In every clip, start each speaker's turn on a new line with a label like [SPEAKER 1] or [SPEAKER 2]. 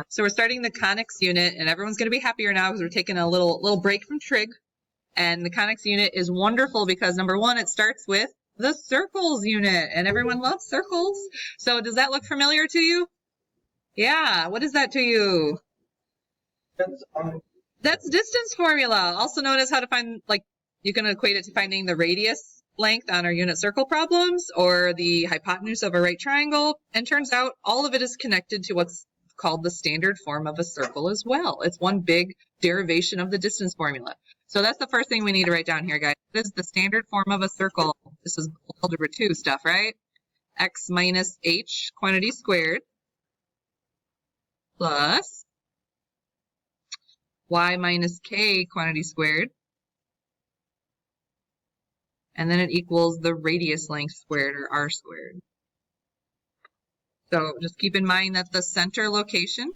[SPEAKER 1] So we're starting the conics unit, and everyone's going to be happier now because we're taking a little break from trig. And the conics unit is wonderful because, number one, it starts with the circles unit, and everyone loves circles. So does that look familiar to you? Yeah. What is that to you? That's distance formula, also known as how to find, like, you can equate it to finding the radius length on our unit circle problems or the hypotenuse of a right triangle. And turns out all of it is connected to what's called the standard form of a circle as well. It's one big derivation of the distance formula. So that's the first thing we need to write down here, guys. This is the standard form of a circle. This is algebra 2 stuff, right? X minus h quantity squared plus y minus k quantity squared. And then it equals the radius length squared, or r squared. So just keep in mind that the center location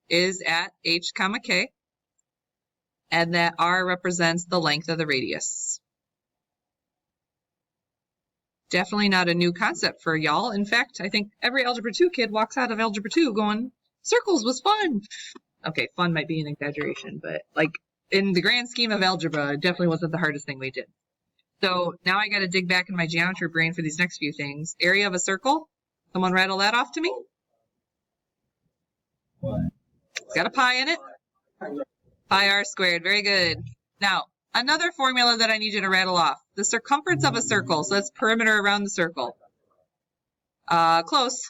[SPEAKER 1] is at h comma k, and that r represents the length of the radius. Definitely not a new concept for y'all. In fact, I think every Algebra 2 kid walks out of Algebra 2 going, circles was fun. Okay, fun might be an exaggeration, but like in the grand scheme of algebra, it definitely wasn't the hardest thing we did. So now I got to dig back in my geometry brain for these next few things. Area of a circle. Someone rattle that off to me. It's got a pi in it. Pi r squared. Very good. Now, another formula that I need you to rattle off. The circumference of a circle. So that's perimeter around the circle. Close.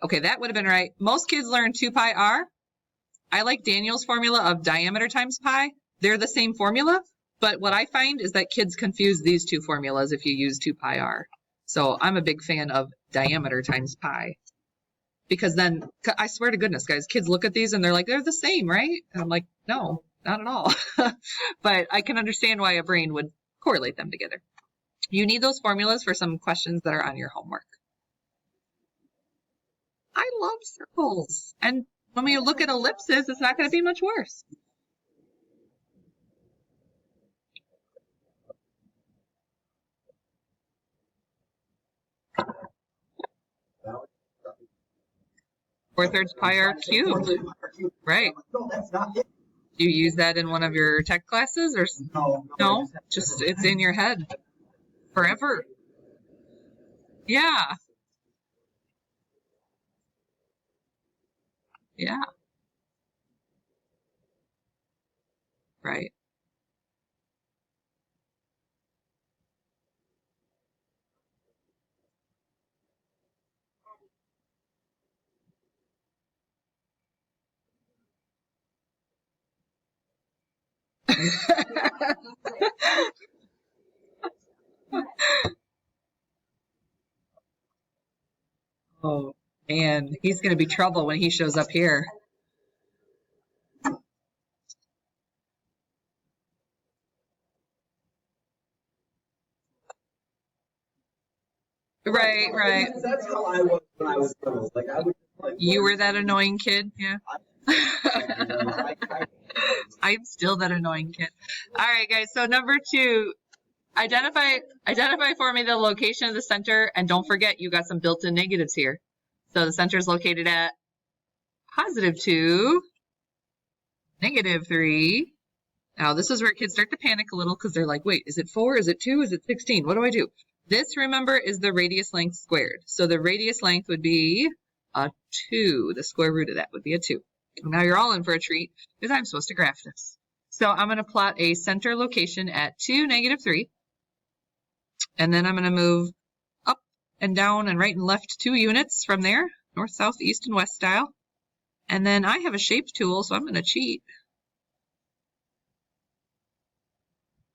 [SPEAKER 1] Okay, that would have been right. Most kids learn 2 pi r. I like Daniel's formula of diameter times pi. They're the same formula, but what I find is that kids confuse these two formulas if you use 2 pi r. So I'm a big fan of diameter times pi. Because then, I swear to goodness, guys, kids look at these and they're like, they're the same, right? And I'm like, no, not at all. But I can understand why a brain would correlate them together. You need those formulas for some questions that are on your homework. I love circles. And when we look at ellipses, it's not going to be much worse. Four-thirds pi r cubed. Right. Do you use that in one of your tech classes? Or no? Just it's in your head forever. Yeah. Yeah. Right. Oh, man, he's going to be trouble when he shows up here. Right.
[SPEAKER 2] That's how I was when I was little. Like I would.
[SPEAKER 1] You were that annoying kid, yeah. I'm still that annoying kid. All right, guys. So number 2, identify for me the location of the center, and don't forget you got some built-in negatives here. So the center is located at +2, -3. Now this is where kids start to panic a little because they're like, wait, is it 4? Is it 2? Is it 16? What do I do? This, remember, is the radius length squared. So the radius length would be a 2. The square root of that would be a 2. Now you're all in for a treat because I'm supposed to graph this. So I'm going to plot a center location at 2, -3. And then I'm going to move up and down and right and left 2 units from there. North, south, east, and west style. And then I have a shape tool, so I'm going to cheat.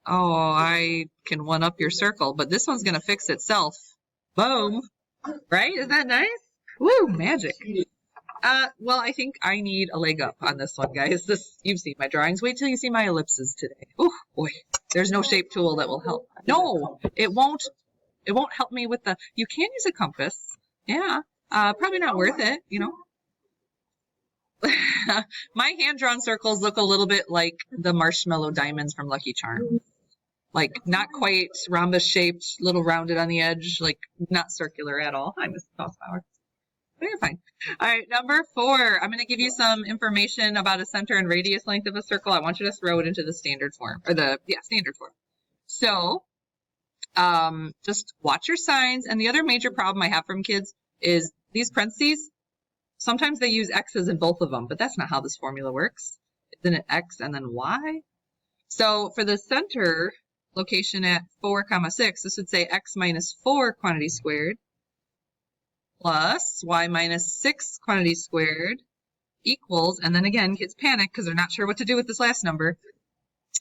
[SPEAKER 1] Oh, I can one-up your circle, but this one's going to fix itself. Boom. Right? Isn't that nice? Woo, magic. Well, I think I need a leg up on this one, guys. You've seen my drawings. Wait till you see my ellipses today. Oh, boy. There's no shape tool that will help. No, it won't help me with the, you can use a compass. Yeah. Probably not worth it, you know. My hand-drawn circles look a little bit like the marshmallow diamonds from Lucky Charms. Like, not quite rhombus-shaped, little rounded on the edge, like, not circular at all. I miss Mouse Power. You're fine. All right, number 4. I'm going to give you some information about a center and radius length of a circle. I want you to throw it into the standard form, or standard form. So, just watch your signs. And the other major problem I have from kids is these parentheses. Sometimes they use X's in both of them, but that's not how this formula works. Isn't it X and then Y? So for the center location at 4, 6, this would say X minus 4 quantity squared plus Y minus 6 quantity squared equals, and then again, kids panic because they're not sure what to do with this last number.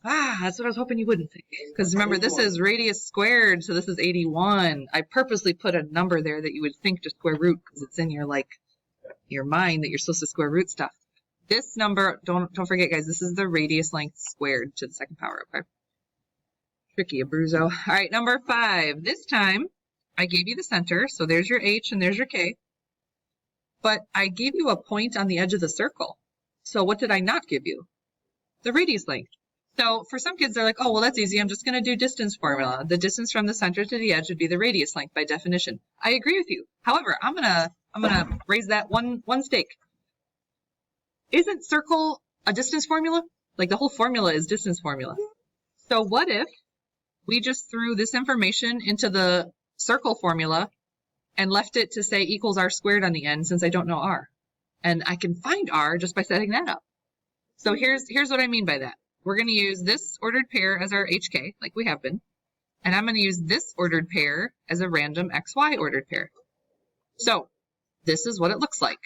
[SPEAKER 1] That's what I was hoping you wouldn't think. Because remember, this is radius squared, so this is 81. I purposely put a number there that you would think to square root because it's in your mind that you're supposed to square root stuff. This number, don't forget, guys, this is the radius length squared to the second power, okay? Tricky, Abruzzo. All right, number 5. This time, I gave you the center, so there's your H and there's your K. But I gave you a point on the edge of the circle. So what did I not give you? The radius length. So for some kids, they're like, oh, well, that's easy. I'm just going to do distance formula. The distance from the center to the edge would be the radius length by definition. I agree with you. However, I'm gonna raise that one stake. Isn't circle a distance formula? Like the whole formula is distance formula. So what if we just threw this information into the circle formula and left it to say equals r squared on the end since I don't know r? And I can find r just by setting that up. So here's what I mean by that. We're going to use this ordered pair as our HK, like we have been. And I'm going to use this ordered pair as a random XY ordered pair. So this is what it looks like.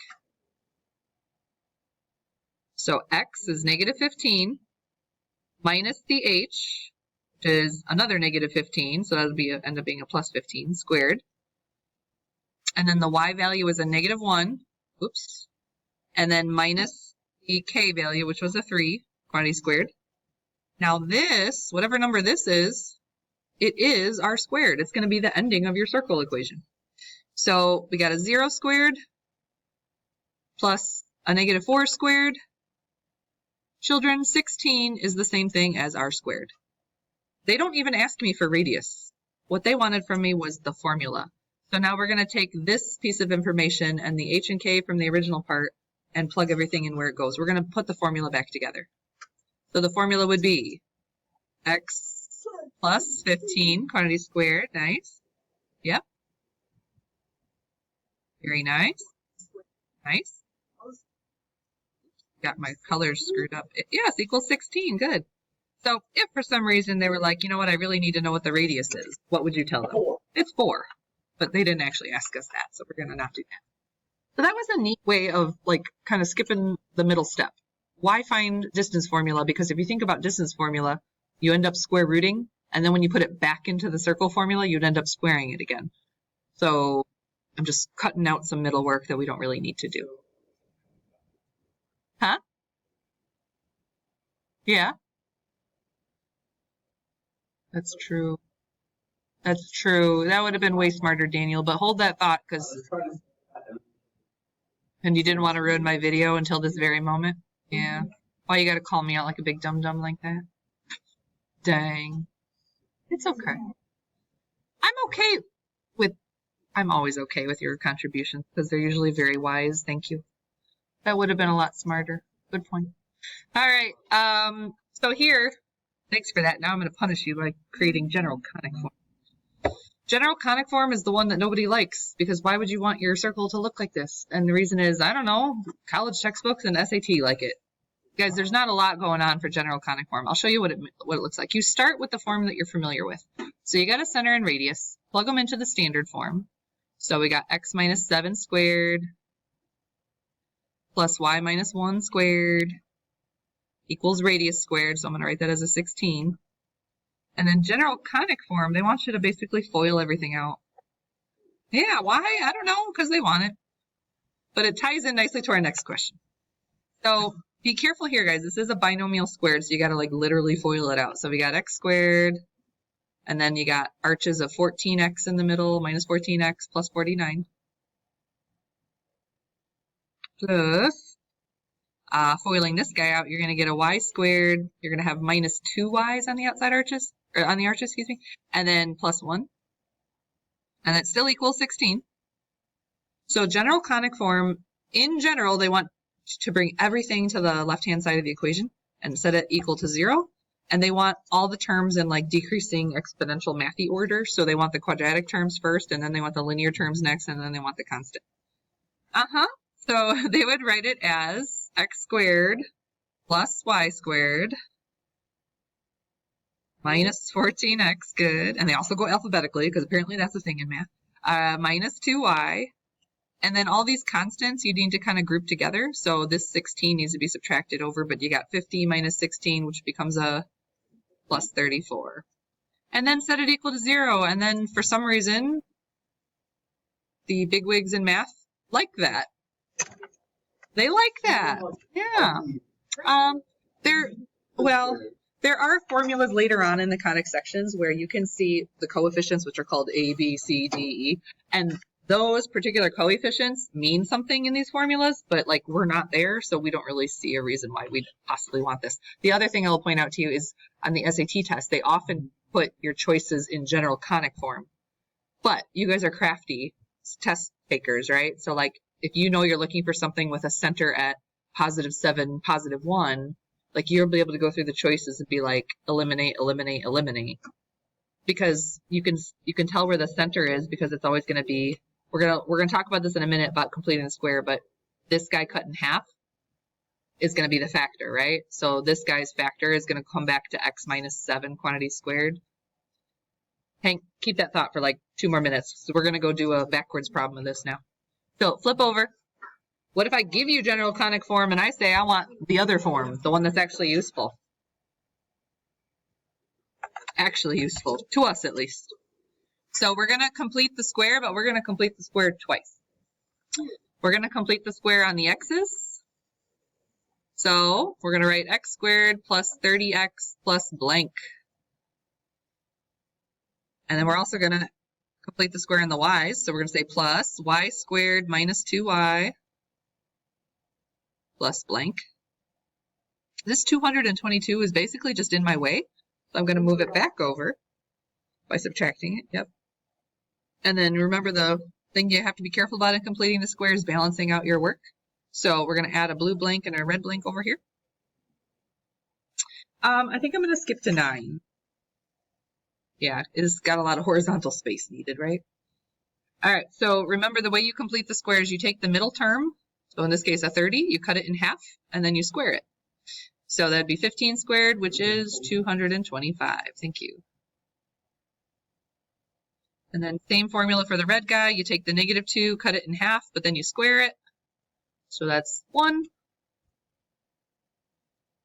[SPEAKER 1] So X is negative 15 minus the H, which is another negative 15. So that would be end up being a plus 15 squared. And then the Y value is a negative 1. Oops. And then minus the K value, which was a 3, quantity squared. Now this, whatever number this is, it is r squared. It's going to be the ending of your circle equation. So we got a 0 squared plus a negative 4 squared. Children, 16 is the same thing as r squared. They don't even ask me for radius. What they wanted from me was the formula. So now we're going to take this piece of information and the H and K from the original part and plug everything in where it goes. We're going to put the formula back together. So the formula would be X plus 15 quantity squared. Nice. Yep. Very nice. Nice. Got my colors screwed up. Yes, equals 16. Good. So if for some reason they were like, you know what, I really need to know what the radius is, what would you tell them? It's 4. But they didn't actually ask us that, so we're going to not do that. So that was a neat way of kind of skipping the middle step. Why find distance formula? Because if you think about distance formula, you end up square rooting, and then when you put it back into the circle formula, you'd end up squaring it again. So I'm just cutting out some middle work that we don't really need to do. Huh? Yeah. That's true. That's true. That would have been way smarter, Daniel, but hold that thought, and you didn't want to ruin my video until this very moment? Yeah. Why you gotta call me out like a big dum-dum like that? Dang. It's okay. I'm always okay with your contributions because they're usually very wise. Thank you. That would have been a lot smarter. Good point. All right. So here, thanks for that. Now I'm going to punish you by creating Generalconic Form. Generalconic Form is the one that nobody likes because why would you want your circle to look like this? And the reason is, I don't know, college textbooks and SAT like it. Guys, there's not a lot going on for Generalconic Form. I'll show you what it looks like. You start with the form that you're familiar with. So you got a center and radius. Plug them into the standard form. So we got x minus 7 squared plus y minus 1 squared equals radius squared. So I'm going to write that as a 16. And then Generalconic Form, they want you to basically FOIL everything out. Yeah, why? I don't know, because they want it. But it ties in nicely to our next question. So be careful here, guys. This is a binomial squared, so you got to literally FOIL it out. So we got x squared, and then you got arches of 14x in the middle, minus 14x plus 49. Plus, foiling this guy out, you're going to get a y squared. You're going to have minus 2y's on the outside arches, or on the arches, and then plus 1. And that still equals 16. So general conic form, in general, they want to bring everything to the left-hand side of the equation and set it equal to 0. And they want all the terms in like decreasing exponential mathy order. So they want the quadratic terms first, and then they want the linear terms next, and then they want the constant. So they would write it as x squared plus y squared minus 14x, good. And they also go alphabetically because apparently that's a thing in math. Minus 2y. And then all these constants you need to kind of group together. So this 16 needs to be subtracted over, but you got 50 minus 16, which becomes a plus 34. And then set it equal to 0. And then for some reason, the bigwigs in math like that. They like that. Yeah. There are formulas later on in the conic sections where you can see the coefficients, which are called A, B, C, D, E. And those particular coefficients mean something in these formulas, but like we're not there, so we don't really see a reason why we'd possibly want this. The other thing I'll point out to you is on the SAT test, they often put your choices in general conic form. But you guys are crafty test takers, right? So like if you know you're looking for something with a center at +7, +1, like you'll be able to go through the choices and be like eliminate, eliminate, eliminate. Because you can tell where the center is because it's always going to be, we're going to talk about this in a minute about completing the square, but this guy cut in half is going to be the factor, right? So this guy's factor is going to come back to x minus 7 quantity squared. Hank, keep that thought for like 2 more minutes. So we're going to go do a backwards problem of this now. So flip over. What if I give you general conic form and I say I want the other form, the one that's actually useful? Actually useful, to us at least. So we're going to complete the square, but we're going to complete the square twice. We're going to complete the square on the x's. So we're going to write x squared plus 30x plus blank. And then we're also going to complete the square on the y's. So we're going to say plus y squared minus 2y plus blank. This 222 is basically just in my way. So I'm going to move it back over by subtracting it. Yep. And then remember the thing you have to be careful about in completing the square is balancing out your work. So we're going to add a blue blank and a red blank over here. I think I'm going to skip to 9. Yeah, it's got a lot of horizontal space needed, right? All right, so remember the way you complete the square is you take the middle term, so in this case a 30, you cut it in half, and then you square it. So that'd be 15 squared, which is 225. Thank you. And then same formula for the red guy. You take the -2, cut it in half, but then you square it. So that's 1.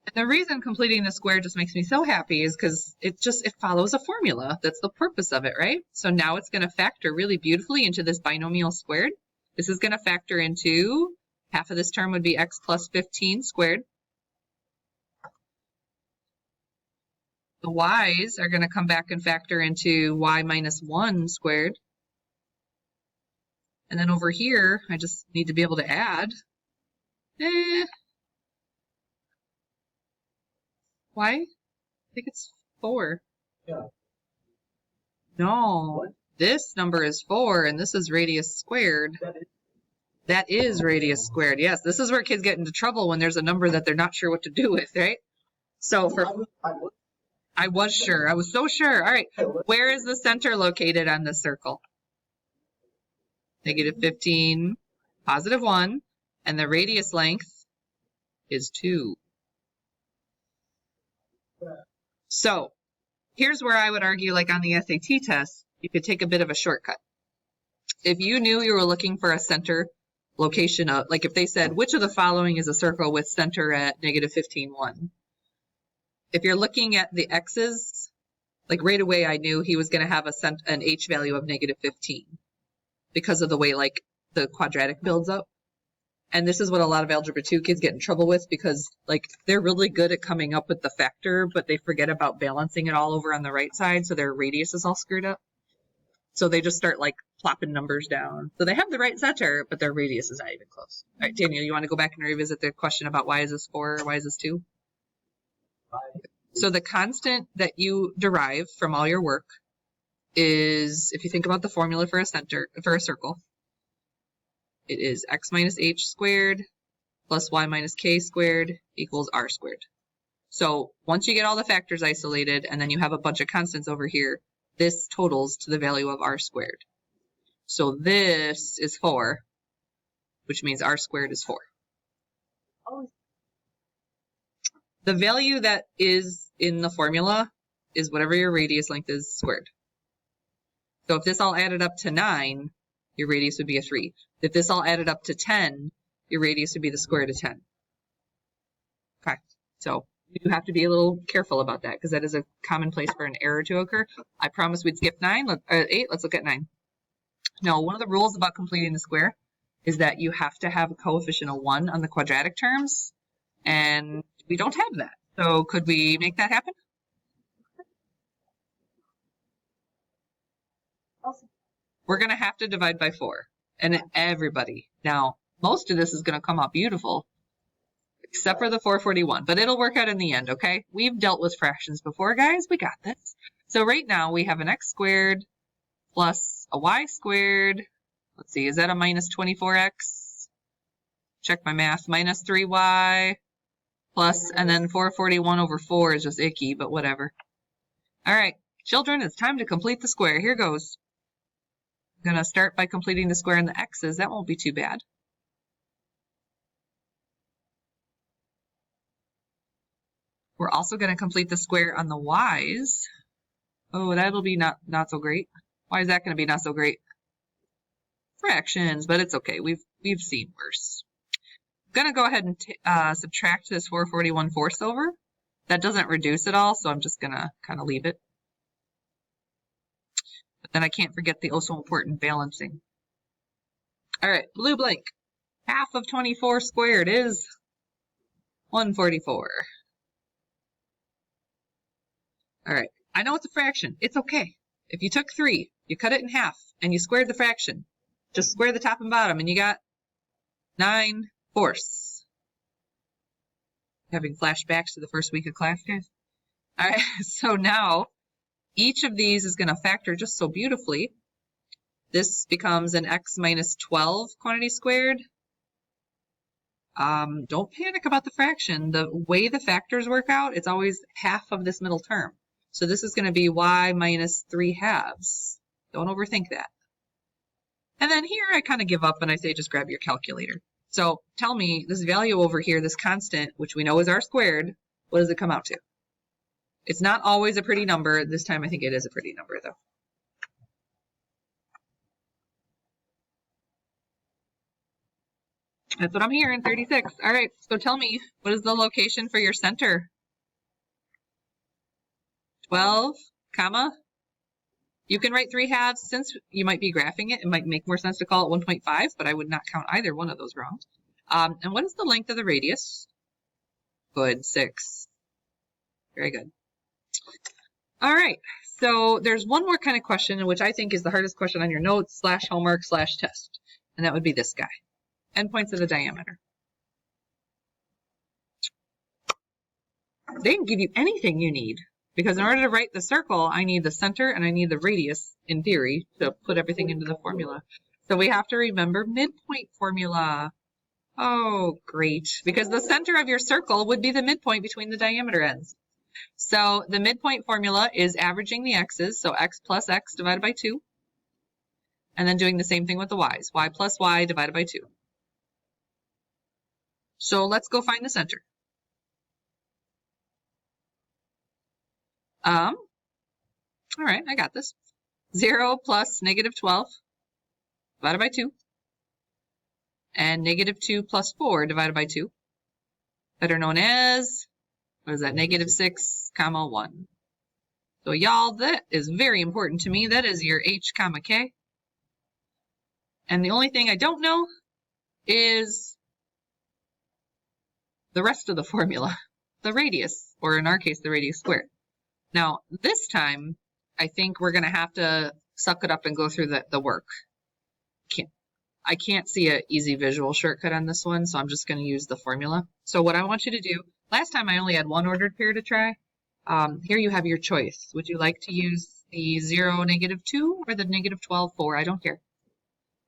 [SPEAKER 1] And the reason completing the square just makes me so happy is because it follows a formula. That's the purpose of it, right? So now it's going to factor really beautifully into this binomial squared. This is going to factor into, half of this term would be x plus 15 squared. The y's are going to come back and factor into y minus 1 squared. And then over here, I just need to be able to add. Why? I think it's 4.
[SPEAKER 2] Yeah.
[SPEAKER 1] No,
[SPEAKER 2] What?
[SPEAKER 1] This number is 4, and this is radius squared. That is radius squared. Yes, this is where kids get into trouble when there's a number that they're not sure what to do with, right? So for I was sure. I was so sure. All right. Where is the center located on this circle? -15, +1, and the radius length is 2. So here's where I would argue, like on the SAT test, you could take a bit of a shortcut. If you knew you were looking for a center location of, like if they said, which of the following is a circle with center at -15, 1? If you're looking at the x's, like right away I knew he was going to have an h value of -15 because of the way like the quadratic builds up. And this is what a lot of Algebra 2 kids get in trouble with because like they're really good at coming up with the factor, but they forget about balancing it all over on the right side, so their radius is all screwed up. So they just start like plopping numbers down. So they have the right center, but their radius is not even close. All right, Daniel, you want to go back and revisit the question about why is this 4 or why is this 2? So the constant that you derive from all your work is, if you think about the formula for a circle, it is x minus h squared plus y minus k squared equals r squared. So once you get all the factors isolated and then you have a bunch of constants over here, this totals to the value of r squared. So this is 4, which means r squared is 4. The value that is in the formula is whatever your radius length is squared. So if this all added up to 9, your radius would be a 3. If this all added up to 10, your radius would be the square root of 10. Okay, so you have to be a little careful about that because that is a common place for an error to occur. I promised we'd skip 8. Let's look at 9. Now, one of the rules about completing the square is that you have to have a coefficient of 1 on the quadratic terms, and we don't have that. So could we make that happen? We're going to have to divide by 4, and everybody. Now, most of this is going to come out beautiful, except for the 441, but it'll work out in the end, okay? We've dealt with fractions before, guys. We got this. So right now, we have an x squared plus a y squared. Let's see, is that a minus 24x? Check my math. Minus 3y plus, and then 441 over 4 is just icky, but whatever. All right, children, it's time to complete the square. Here goes. I'm going to start by completing the square in the x's. That won't be too bad. We're also going to complete the square on the y's. Oh, that'll be not so great. Why is that going to be not so great? Fractions, but it's okay. We've seen worse. I'm going to go ahead and subtract this 441 fourths over. That doesn't reduce at all, so I'm just going to kind of leave it. But then I can't forget the also important balancing. All right, blue blank. Half of 24 squared is 144. All right, I know it's a fraction. It's okay. If you took 3, you cut it in half, and you squared the fraction. Just square the top and bottom, and you got 9 fourths. Having flashbacks to the first week of class, guys. All right, so now each of these is going to factor just so beautifully. This becomes an x minus 12 quantity squared. Don't panic about the fraction. The way the factors work out, it's always half of this middle term. So this is going to be y minus 3 halves. Don't overthink that. And then here I kind of give up and I say just grab your calculator. So tell me this value over here, this constant, which we know is r squared, what does it come out to? It's not always a pretty number. This time I think it is a pretty number though. That's what I'm hearing, 36. All right, so tell me, what is the location for your center? 12, comma. You can write 3 halves. Since you might be graphing it, it might make more sense to call it 1.5, but I would not count either one of those wrong. And what is the length of the radius? Good, 6. Very good. All right, so there's one more kind of question, which I think is the hardest question on your notes / homework / test, and that would be this guy. Endpoints of the diameter. They didn't give you anything you need, because in order to write the circle, I need the center and I need the radius, in theory, to put everything into the formula. So we have to remember midpoint formula. Oh, great, because the center of your circle would be the midpoint between the diameter ends. So the midpoint formula is averaging the x's, so x plus x divided by 2, and then doing the same thing with the y's, y plus y divided by 2. So let's go find the center. All right, I got this. 0 plus negative 12 divided by 2. And negative 2 plus 4 divided by 2. Better known as, what is that, negative 6, comma 1. So y'all, that is very important to me. That is your h, comma k. And the only thing I don't know is the rest of the formula, the radius, or in our case, the radius squared. Now, this time, I think we're going to have to suck it up and go through the work. I can't see an easy visual shortcut on this one, so I'm just going to use the formula. So what I want you to do, last time I only had one ordered pair to try. Here you have your choice. Would you like to use the 0, negative 2, or the negative 12, 4? I don't care.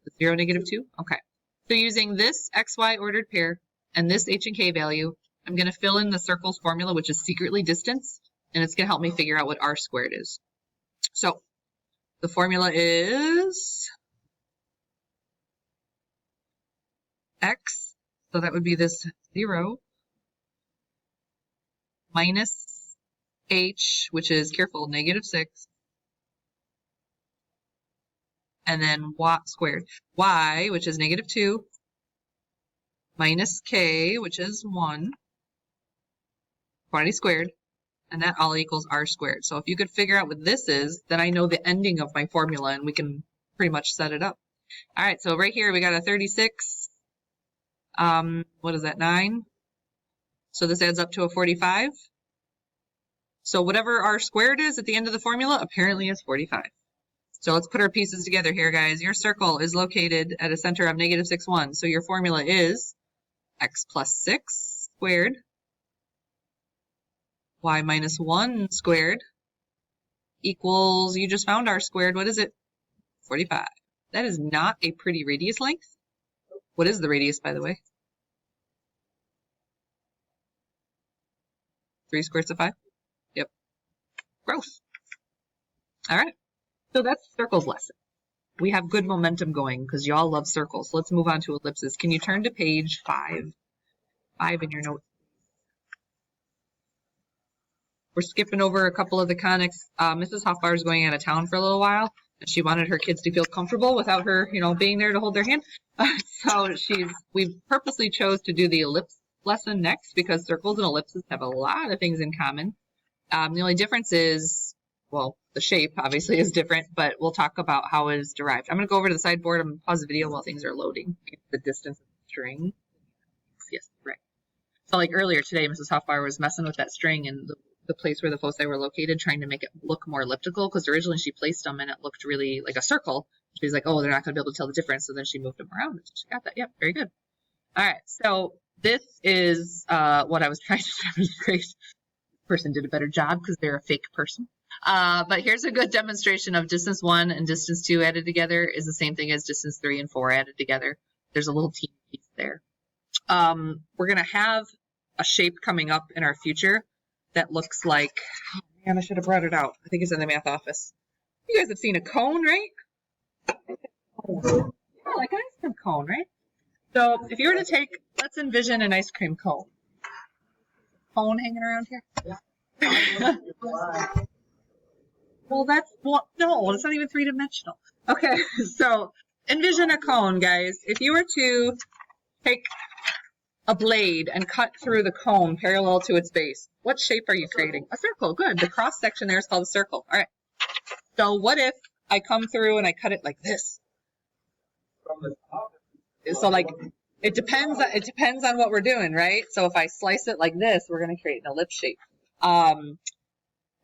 [SPEAKER 1] The 0, negative 2? Okay. So using this XY ordered pair and this H and K value, I'm going to fill in the circle's formula, which is secretly distance, and it's going to help me figure out what R squared is. So the formula is X, so that would be this 0, minus H, which is, careful, -6, and then Y squared. Y, which is -2, minus K, which is 1, quantity squared, and that all equals R squared. So if you could figure out what this is, then I know the ending of my formula, and we can pretty much set it up. All right, so right here we got a 36. What is that, 9? So this adds up to a 45. So whatever R squared is at the end of the formula apparently is 45. So let's put our pieces together here, guys. Your circle is located at a center of -6, 1. So your formula is X plus 6 squared, Y minus 1 squared equals, you just found R squared. What is it? 45. That is not a pretty radius length. What is the radius, by the way? 3 squares of 5? Yep. Gross. All right. So that's circles lesson. We have good momentum going because y'all love circles. So let's move on to ellipses. Can you turn to page 5? 5 in your notes. We're skipping over a couple of the conics. Mrs. Hoffbauer is going out of town for a little while, and she wanted her kids to feel comfortable without her, being there to hold their hand. So we purposely chose to do the ellipse lesson next because circles and ellipses have a lot of things in common. The only difference is, well, the shape obviously is different, but we'll talk about how it is derived. I'm going to go over to the sideboard. I'm going to pause the video while things are loading. The distance of the string. Yes, right. So like earlier today, Mrs. Hoffbauer was messing with that string and the place where the foci were located, trying to make it look more elliptical, because originally she placed them and it looked really like a circle. She's like, oh, they're not going to be able to tell the difference. So then she moved them around. And she got that. Yep, very good. All right, so this is what I was trying to demonstrate. This person did a better job because they're a fake person. But here's a good demonstration of distance 1 and distance 2 added together is the same thing as distance 3 and 4 added together. There's a little teeny piece there. We're going to have a shape coming up in our future that looks like, oh man, I should have brought it out. I think it's in the math office. You guys have seen a cone, right? Yeah, like an ice cream cone, right? So if you were to take, let's envision an ice cream cone. Cone hanging around here? Yeah. Well, no, it's not even 3-dimensional. Okay, so envision a cone, guys. If you were to take a blade and cut through the cone parallel to its base, what shape are you creating? A circle. Good. The cross section there is called a circle. All right. So what if I come through and I cut it like this? So like it depends on what we're doing, right? So if I slice it like this, we're going to create an ellipse shape.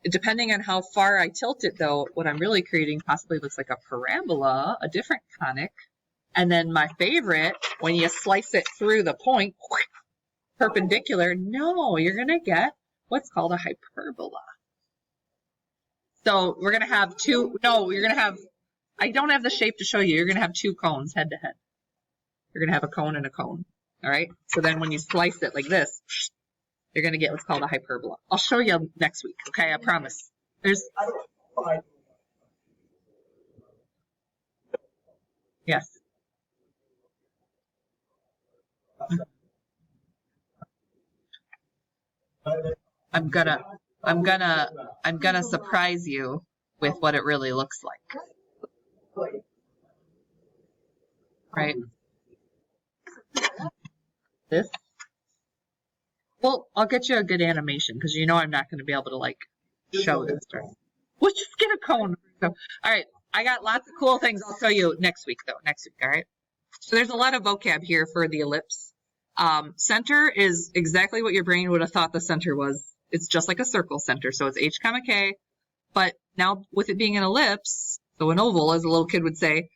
[SPEAKER 1] Depending on how far I tilt it, though, what I'm really creating possibly looks like a parabola, a different conic. And then my favorite, when you slice it through the point, perpendicular, no, you're going to get what's called a hyperbola. So we're going to have I don't have the shape to show you. You're going to have 2 cones head to head. You're going to have a cone and a cone. All right. So then when you slice it like this, you're going to get what's called a hyperbola. I'll show you next week. Okay. I promise. Yes. I'm gonna surprise you with what it really looks like. Right? This? Well, I'll get you a good animation because I'm not going to be able to like show this. We'll just get a cone. So, all right. I got lots of cool things I'll show you next week, though. Next week, all right? So there's a lot of vocab here for the ellipse. Center is exactly what your brain would have thought the center was. It's just like a circle center, so it's H, K. But now with it being an ellipse, so an oval, as a little kid would say,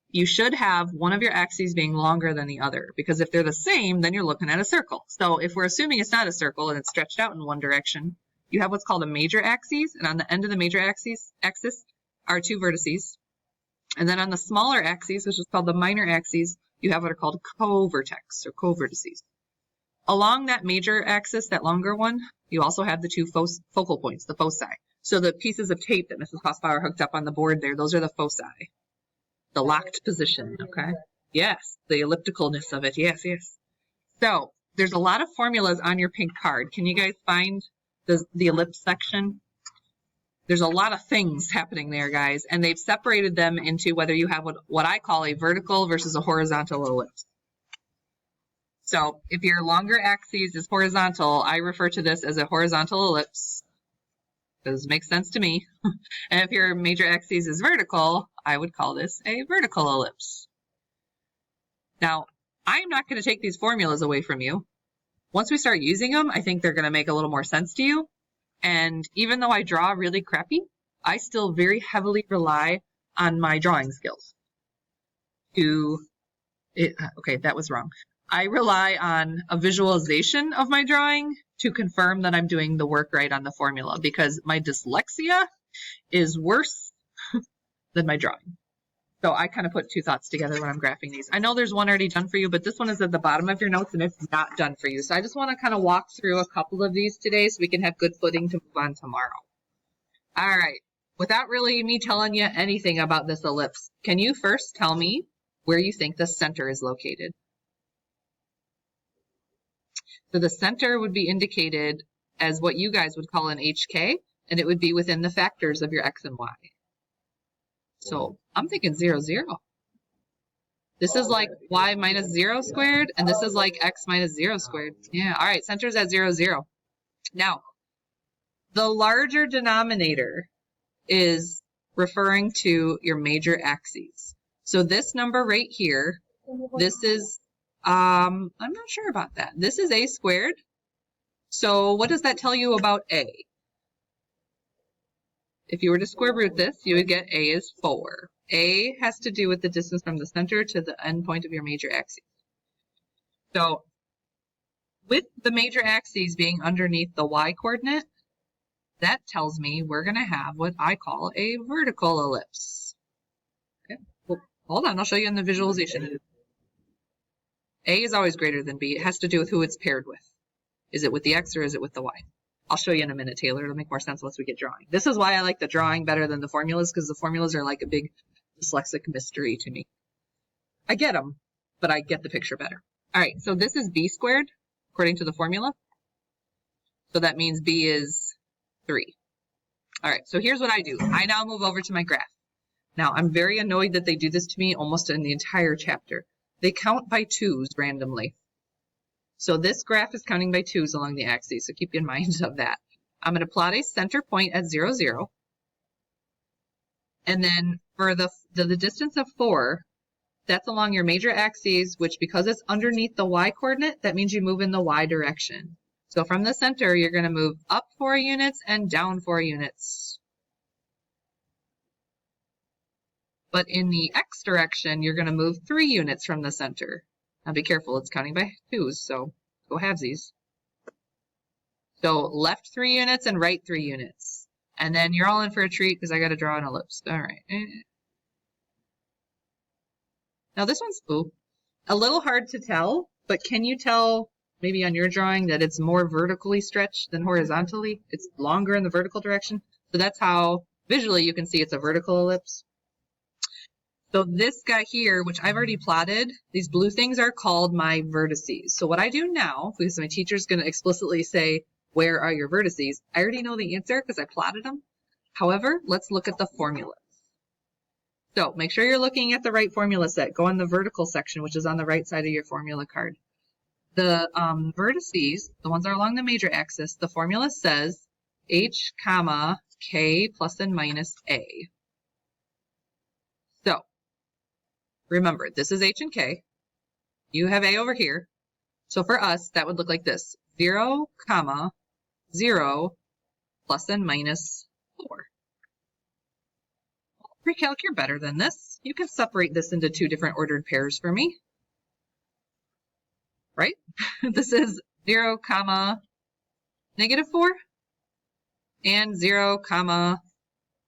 [SPEAKER 1] you should have one of your axes being longer than the other. Because if they're the same, then you're looking at a circle. So if we're assuming it's not a circle and it's stretched out in one direction, you have what's called a major axis. And on the end of the major axis are 2 vertices. And then on the smaller axis, which is called the minor axis, you have what are called co-vertex or co-vertices. Along that major axis, that longer one, you also have the two focal points, the foci. So the pieces of tape that Mrs. Hossbauer hooked up on the board there, those are the foci. The locked position, okay? Yes, the ellipticalness of it, yes, yes. So there's a lot of formulas on your pink card. Can you guys find the ellipse section? There's a lot of things happening there, guys, and they've separated them into whether you have what I call a vertical versus a horizontal ellipse. So if your longer axis is horizontal, I refer to this as a horizontal ellipse. Does make sense to me. And if your major axis is vertical, I would call this a vertical ellipse. Now, I'm not going to take these formulas away from you. Once we start using them, I think they're going to make a little more sense to you. And even though I draw really crappy, I still very heavily rely on my drawing skills. Okay, that was wrong. I rely on a visualization of my drawing to confirm that I'm doing the work right on the formula, because my dyslexia is worse than my drawing. So I kind of put two thoughts together when I'm graphing these. I know there's one already done for you, but this one is at the bottom of your notes and it's not done for you. So I just want to kind of walk through a couple of these today so we can have good footing to move on tomorrow. All right. Without really me telling you anything about this ellipse, can you first tell me where you think the center is located? So the center would be indicated as what you guys would call an HK, and it would be within the factors of your X and Y. So I'm thinking 0, 0. This is like Y minus 0 squared, and this is like X minus 0 squared. Yeah, all right, center's at 0, 0. Now, the larger denominator is referring to your major axes. So this number right here, this is, I'm not sure about that. This is A squared. So what does that tell you about A? If you were to square root this, you would get A is 4. A has to do with the distance from the center to the end point of your major axis. So with the major axes being underneath the Y coordinate, that tells me we're going to have what I call a vertical ellipse. Okay. Well, hold on, I'll show you in the visualization. A is always greater than B. It has to do with who it's paired with. Is it with the X or is it with the Y? I'll show you in a minute, Taylor. It'll make more sense once we get drawing. This is why I like the drawing better than the formulas, because the formulas are like a big dyslexic mystery to me. I get them, but I get the picture better. All right, so this is B squared, according to the formula. So that means B is 3. All right, so here's what I do. I now move over to my graph. Now, I'm very annoyed that they do this to me almost in the entire chapter. They count by 2s randomly. So this graph is counting by 2s along the axis, so keep in mind of that. I'm going to plot a center point at 0, 0. And then for the distance of 4, that's along your major axes, which because it's underneath the Y coordinate, that means you move in the Y direction. So from the center, you're going to move up 4 units and down 4 units. But in the X direction, you're going to move 3 units from the center. Now be careful, it's counting by 2s, so go halvesies. So left 3 units and right 3 units. And then you're all in for a treat because I got to draw an ellipse. All right. Now this one's a little hard to tell, but can you tell maybe on your drawing that it's more vertically stretched than horizontally? It's longer in the vertical direction. So that's how visually you can see it's a vertical ellipse. So this guy here, which I've already plotted, these blue things are called my vertices. So what I do now, because my teacher's going to explicitly say, where are your vertices? I already know the answer because I plotted them. However, let's look at the formulas. So make sure you're looking at the right formula set. Go in the vertical section, which is on the right side of your formula card. The vertices, the ones that are along the major axis, the formula says H, comma, K plus and minus A. So remember, this is H and K. You have A over here. So for us, that would look like this. 0, comma, 0 plus and minus 4. PreCalc, you're better than this. You can separate this into 2 different ordered pairs for me. Right? This is 0, comma, negative 4 and 0, comma,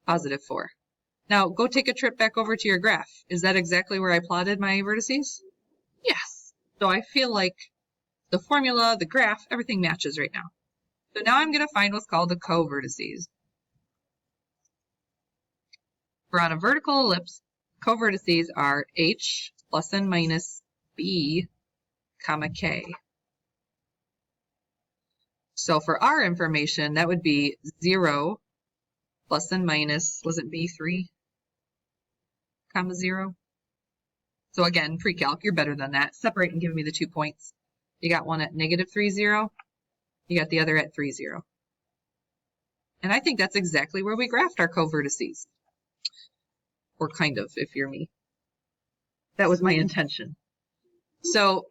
[SPEAKER 1] positive 4. Now, go take a trip back over to your graph. Is that exactly where I plotted my vertices? Yes. So I feel like the formula, the graph, everything matches right now. So now I'm going to find what's called the covertices. For on a vertical ellipse, covertices are h plus and minus b, comma k. So for our information, that would be 0 plus and minus, was it b3, comma 0? So again, PreCalc, you're better than that. Separate and give me the 2 points. You got one at negative 3, 0. You got the other at 3, 0. And I think that's exactly where we graphed our covertices. Or kind of, if you're me. That was my intention. So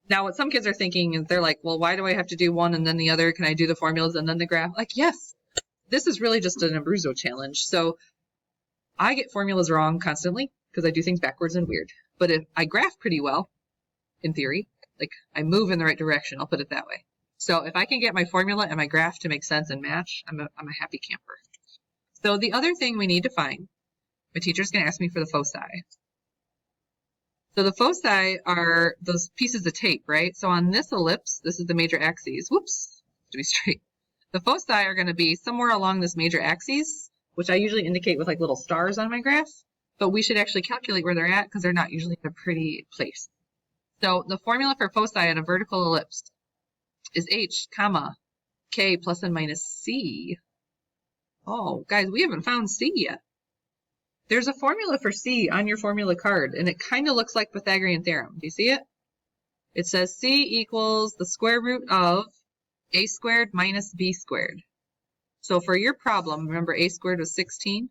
[SPEAKER 1] now what some kids are thinking is they're like, well, why do I have to do one and then the other? Can I do the formulas and then the graph? Like, yes, this is really just an Abruzzo challenge. So I get formulas wrong constantly because I do things backwards and weird. But if I graph pretty well, in theory, like I move in the right direction, I'll put it that way. So if I can get my formula and my graph to make sense and match, I'm a happy camper. So the other thing we need to find, my teacher's going to ask me for the foci. So the foci are those pieces of tape, right? So on this ellipse, this is the major axes. Whoops, to be straight. The foci are going to be somewhere along this major axis, which I usually indicate with like little stars on my graph. But we should actually calculate where they're at because they're not usually in a pretty place. So the formula for foci at a vertical ellipse is h, comma, k plus and minus c. Oh, guys, we haven't found c yet. There's a formula for c on your formula card, and it kind of looks like Pythagorean theorem. Do you see it? It says c equals the square root of a squared minus b squared. So for your problem, remember a squared was 16?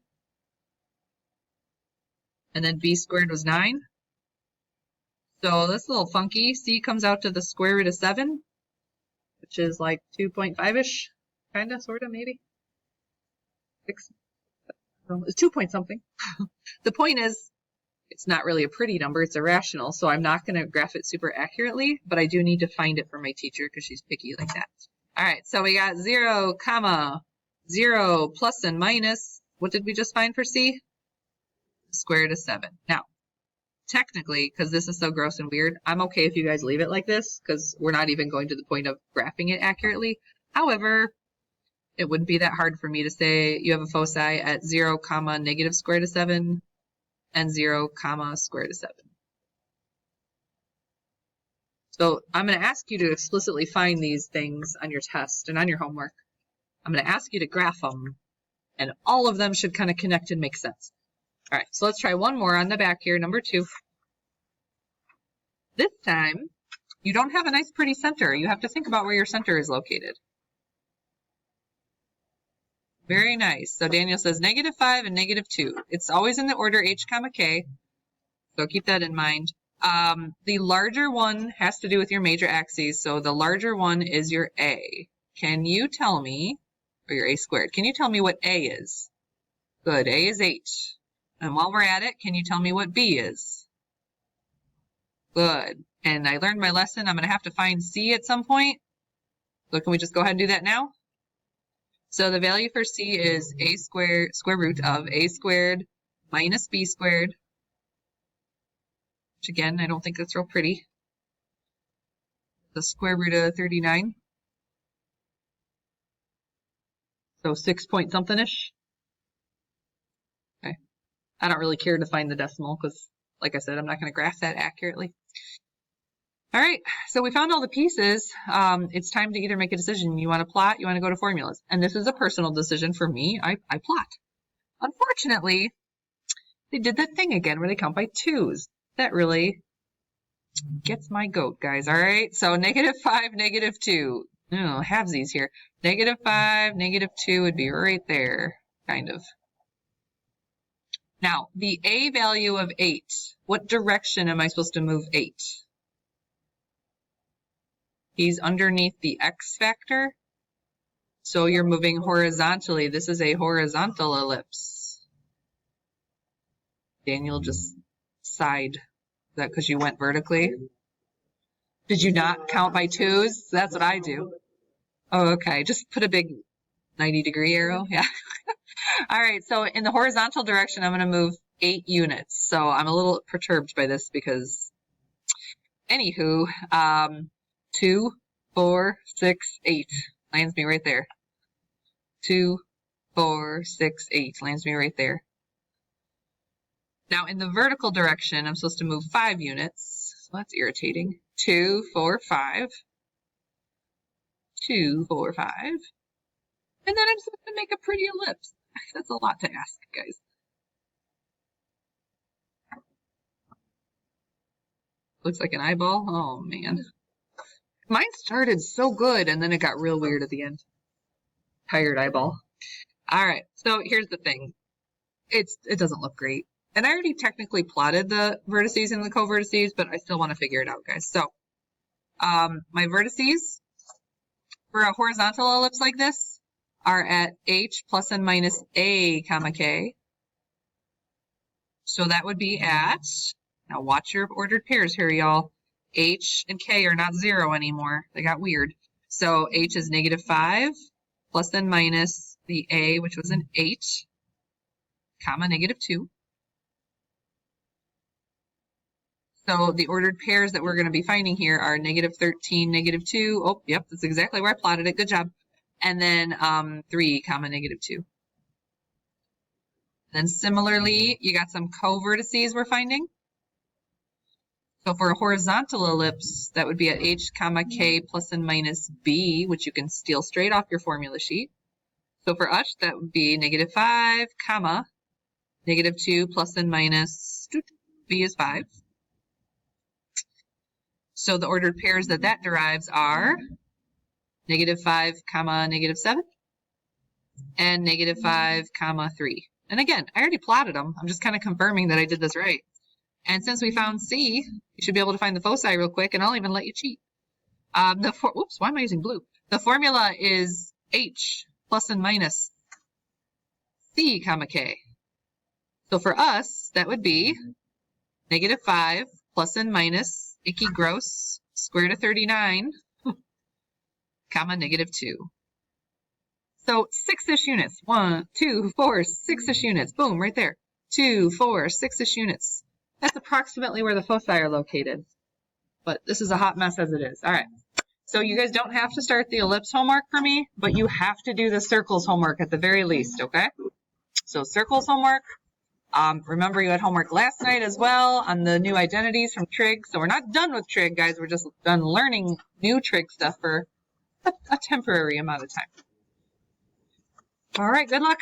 [SPEAKER 1] And then b squared was 9? So that's a little funky. C comes out to the square root of 7, which is like 2.5-ish, kind of, sort of, maybe. 6. It's 2 point something. The point is, it's not really a pretty number. It's irrational, so I'm not going to graph it super accurately, but I do need to find it for my teacher because she's picky like that. All right, so we got 0, comma, 0 plus and minus. What did we just find for C? The square root of 7. Now, technically, because this is so gross and weird, I'm okay if you guys leave it like this because we're not even going to the point of graphing it accurately. However, it wouldn't be that hard for me to say you have a foci at 0, comma, negative square root of 7 and 0, comma, square root of 7. So I'm going to ask you to explicitly find these things on your test and on your homework. I'm going to ask you to graph them, and all of them should kind of connect and make sense. All right, so let's try one more on the back here, number 2. This time, you don't have a nice pretty center. You have to think about where your center is located. Very nice. So Daniel says -5 and -2. It's always in the order h, comma, k. So keep that in mind. The larger one has to do with your major axes. So the larger one is your a. Can you tell me, or your a squared, can you tell me what a is? Good, a is 8. And while we're at it, can you tell me what b is? Good. And I learned my lesson. I'm going to have to find c at some point. So can we just go ahead and do that now? So the value for c is a squared, square root of a squared minus b squared, which again, I don't think that's real pretty. The square root of 39. So 6 point something-ish. Okay. I don't really care to find the decimal because, like I said, I'm not going to graph that accurately. All right, so we found all the pieces. It's time to either make a decision. You want to plot, you want to go to formulas. And this is a personal decision for me. I plot. Unfortunately, they did that thing again where they count by 2s. That really gets my goat, guys. All right, so -5, -2. Oh, halvesies here. -5, -2 would be right there, kind of. Now, the a value of 8, what direction am I supposed to move 8? He's underneath the x factor. So you're moving horizontally. This is a horizontal ellipse. Daniel just sighed. Is that because you went vertically? Did you not count by 2s? That's what I do. Oh, okay. Just put a big 90-degree arrow. Yeah. All right. So in the horizontal direction, I'm going to move 8 units. So I'm a little perturbed by this because Anywho, 2, 4, 6, 8 lands me right there. 2, 4, 6, 8 lands me right there. Now in the vertical direction, I'm supposed to move 5 units. So that's irritating. 2, 4, 5. 2, 4, 5. And then I'm supposed to make a pretty ellipse. That's a lot to ask, guys. Looks like an eyeball. Oh, man. Mine started so good, and then it got real weird at the end. Tired eyeball. All right, so here's the thing. It doesn't look great. And I already technically plotted the vertices and the co-vertices, but I still want to figure it out, guys. So my vertices for a horizontal ellipse like this are at h plus and minus a comma k. So that would be at, now watch your ordered pairs here, y'all. H and k are not 0 anymore. They got weird. So h is -5 plus and minus the a, which was an 8, comma -2. So the ordered pairs that we're going to be finding here are -13, -2. Oh, yep, that's exactly where I plotted it. Good job. And then 3, comma -2. Then similarly, you got some co-vertices we're finding. So for a horizontal ellipse, that would be at h comma k plus and minus b, which you can steal straight off your formula sheet. So for us, that would be -5, comma, -2 plus and minus b is 5. So the ordered pairs that derives are -5, comma, -7, and -5, comma, 3. And again, I already plotted them. I'm just kind of confirming that I did this right. And since we found C, you should be able to find the foci real quick, and I'll even let you cheat. Oops, why am I using blue? The formula is H plus and minus C, comma, K. So for us, that would be -5 plus and minus icky gross square root of 39, comma, -2. So 6-ish units. 1, 2, 4, 6-ish units. Boom, right there. 2, 4, 6-ish units. That's approximately where the foci are located. But this is a hot mess as it is. All right. So you guys don't have to start the ellipse homework for me, but you have to do the circles homework at the very least, okay? So circles homework. Remember you had homework last night as well on the new identities from trig. So we're not done with trig, guys. We're just done learning new trig stuff for a temporary amount of time. All right, good luck.